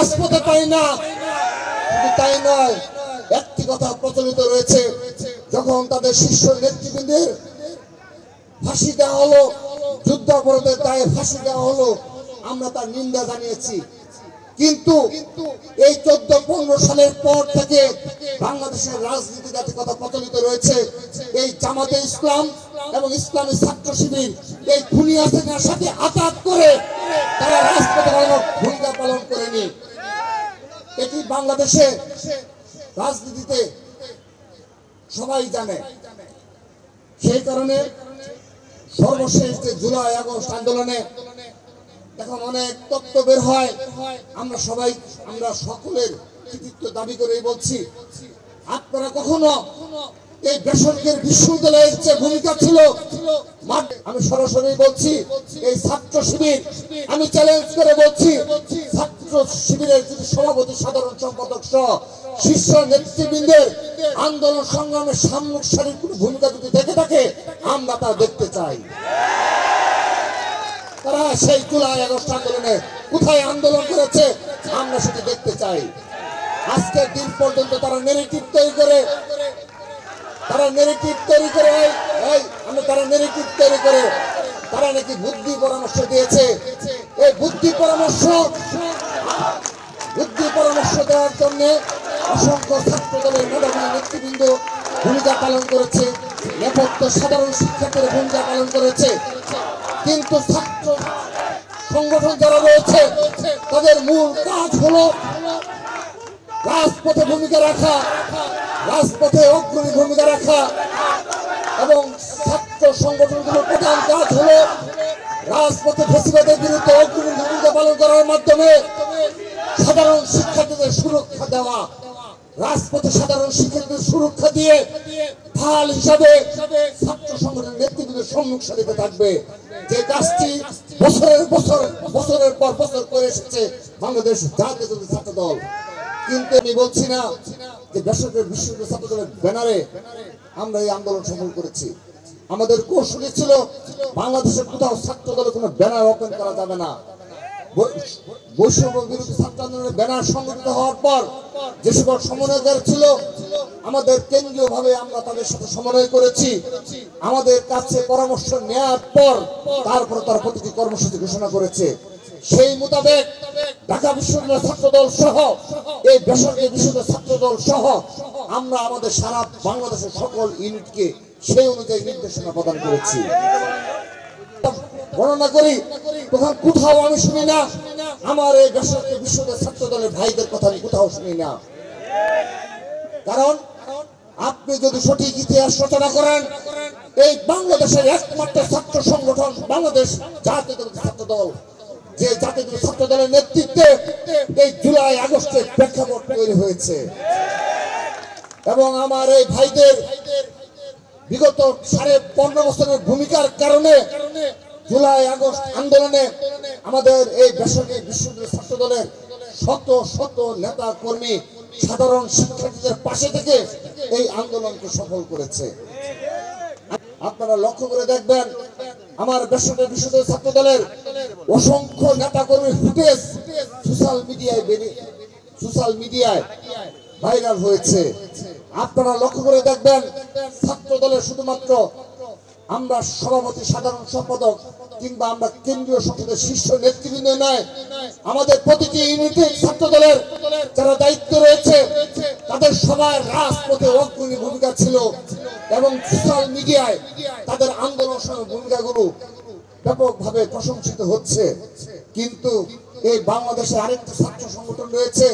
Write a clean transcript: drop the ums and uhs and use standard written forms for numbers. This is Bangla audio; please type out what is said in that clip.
রাজপথে পাই না। শুধু তাই নয়, একটি কথা প্রচলিত রয়েছে, যখন তাদের শীর্ষ নেতৃবৃন্দের ফাঁসি দেওয়া হলো, যুদ্ধাপরাধের দায়ে ফাঁসি দেওয়া হলো, আমরা তার নিন্দা জানিয়েছি। কিন্তু এই 14-15 সালের পর থেকে বাংলাদেশের রাজনীতিতে একটা কথা প্রচলিত রয়েছে, এই জামাতে ইসলাম এবং ইসলামী ছাত্র শিবির এই খুনি হাসিনার সাথে আঘাত করে তারা রাজপথে ভূমিকা পালন করেনি। এটি বাংলাদেশে রাজনীতিতে সবাই জানে। সেই কারণে সর্বশেষ যে জুলাই আগস্ট আন্দোলনে এখন অনেক তথ্য বের হয়, আমরা সকলের কৃতিত্ব দাবি করে বলছি, আপনারা কখনো এই বেসরকারি বিশ্ববিদ্যালয়ের যে ভূমিকা ছিল, আমি সরাসরি বলছি, এই ছাত্র শিবির, আমি চ্যালেঞ্জ করে বলছি, ছাত্র শিবিরের যদি সভাপতি সাধারণ সম্পাদক সহ শীর্ষ নেতৃবৃন্দের আন্দোলন সংগ্রামের সামগ্রিক সারির কোনো ভূমিকা যদি দেখে থাকে, আমরা তা দেখতে চাই। তারা সেই জুলাই আগস্ট আন্দোলনে কোথায় আন্দোলন করেছে আমরা সেটা দেখতে চাই। আজকের দিন পর্যন্ত তারা নেগেটিভ তৈরি করে তারা নাকি বুদ্ধি পরামর্শ দিয়েছে। এই বুদ্ধি পরামর্শ দেওয়ার জন্য অসংখ্য ছাত্র দলের মেধাবী নেতৃবৃন্দ ভূমিকা পালন করেছে, নেপথ্য সাধারণ শিক্ষার্থীরা ভূমিকা পালন করেছে। কিন্তু ছাত্র সংগঠন যারা রয়েছে তাদের মূল কাজ হলো রাজপথে ভূমিকা রাখা, রাজপথে অগ্রণী ভূমিকা রাখা, এবং ছাত্র সংগঠনগুলোর প্রধান কাজ হলো রাজপথে ফ্যাসিবাদের বিরুদ্ধে অগ্রণী ভূমিকা পালন করার মাধ্যমে সাধারণ শিক্ষার্থীদের সুরক্ষা দেওয়া। রাজপথে সাধারণ শিক্ষার্থীদের সুরক্ষা দিয়ে ঢাল হিসাবে ছাত্র সংগঠনের নেতৃবৃন্দের সম্মুখ সারিতে থাকবে। যে কাজটি বছরের পর বছর করে এসেছে বাংলাদেশ জাতীয়তাবাদী ছাত্র দল। কিন্তু আমি বলছি না যে বেসরকারি বিশ্ববিদ্যালয় ছাত্র দলের ব্যানারে আমরা এই আন্দোলন সফল করেছি। আমাদের কৌশলী ছিল বাংলাদেশের কোথাও ছাত্র দলের কোনো ব্যানার ওপেন করা যাবে না। বৈষম্য বিরোধী ছাত্র আন্দোলনের ব্যানার সংগঠিত হওয়ার পর যে সকল সমন্বয়কারী ছিল, আমাদের কেন্দ্রীয় ভাবে আমরা তাদের সাথে সমন্বয় করেছি। আমাদের কাছে পরামর্শ নেওয়ার পর তারপর তারা প্রতিটি কর্মসূচি ঘোষণা করেছে। সেই মোতাবেক ঢাকা বিশ্ববিদ্যালয় ছাত্র দল সহ এই বেসরকারি বিশ্ববিদ্যালয় ছাত্র দল সহ আমরা আমাদের সারা বাংলাদেশের সকল ইউনিটকে সেই অনুযায়ী নির্দেশনা প্রদান করেছি। বর্ণনা করি, তখন কোথাও আমি শুনি না আমার এই বেসরকারি বিশ্ববিদ্যালয় ছাত্র দলের ভাইদের কথা আমি কোথাও শুনি না। কারণ আপনি যদি সঠিক ইতিহাস রচনা করেন, এই বাংলাদেশের একমাত্র ছাত্র সংগঠন বাংলাদেশ জাতীয়তাবাদী ছাত্র দল, যে জাতীয়তাবাদী ছাত্র দলের নেতৃত্বে এই জুলাই আগস্টের প্রেক্ষাপট তৈরি হয়েছে। এবং আমার এই ভাইদের বিগত 15.5 বছরের ভূমিকার কারণে জুলাই আগস্ট আন্দোলনে আমাদের এই বেসরকারি বিশ্ববিদ্যালয় ছাত্র দলের শত শত নেতা কর্মী সাধারণ শিক্ষার্থীদের পাশে থেকে এই আন্দোলনকে সফল করেছে। আপনারা লক্ষ্য করে দেখবেন, আমার বেসরকারি বিশ্ববিদ্যালয় ছাত্র দলের অসংখ্য নেতা কর্মীর ফুটেজ সোশ্যাল মিডিয়ায় ভাইরাল হয়েছে। আপনারা লক্ষ্য করে দেখবেন, ছাত্র দলের শুধুমাত্র আমরা সভাপতি সাধারণ সম্পাদক কিংবা আমরা কেন্দ্রীয় সংসদের শীর্ষ নেতৃবৃন্দ নয়, আমাদের প্রতিটি ইউনিটে ছাত্র দলের যারা দায়িত্ব রয়েছে তাদের সবার রাজপথে অগ্রণী ভূমিকা ছিল এবং সোশ্যাল মিডিয়ায় তাদের আন্দোলন ভূমিকাগুলো ব্যাপকভাবে প্রশংসিত হচ্ছে। কিন্তু এই বাংলাদেশে আরেকটি ছাত্র সংগঠন রয়েছে